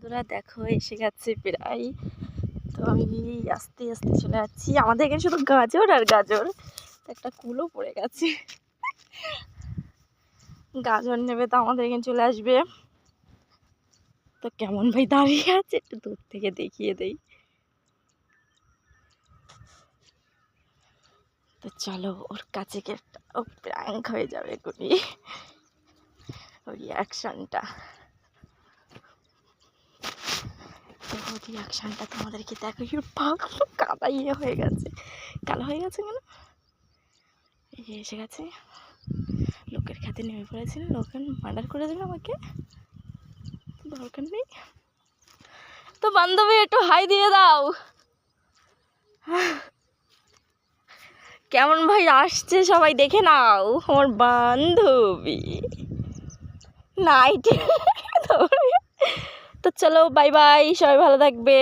তোরা দেখো এসে গেছে প্রায়। তো আমি আস্তে আস্তে চলে যাচ্ছি। আমাদের এখানে শুধু গাজর আর গাজর, একটা কুলো পড়ে গেছে। গাজর নেবে তো আমাদের এখানে চলে আসবে। তো কেমন ভাই দাঁড়িয়ে আছে একটু দূর থেকে দেখিয়ে দেই। তো চলো ওর কাছে গিয়ে ও প্র্যাঙ্ক হয়ে যাবে এখনই, ওই রিয়াকশানটা। দেখো রিয়াকশানটা তোমাদেরকে দেখো। পাগল কাদা ইয়ে হয়ে গেছে, কালো হয়ে গেছে কেন? এই যে এসে গেছে, লোকের খাতে নেমে পড়েছিল। লোকের মার্ডার করে দেবে আমাকে, দরকার নেই। তো বান্ধবী একটু হাই দিয়ে দাও। কেমন ভাই আসছে সবাই দেখে নাও, আমার বান্ধবী নাইটে। তো চলো বাই বাই, সবাই ভালো থাকবে।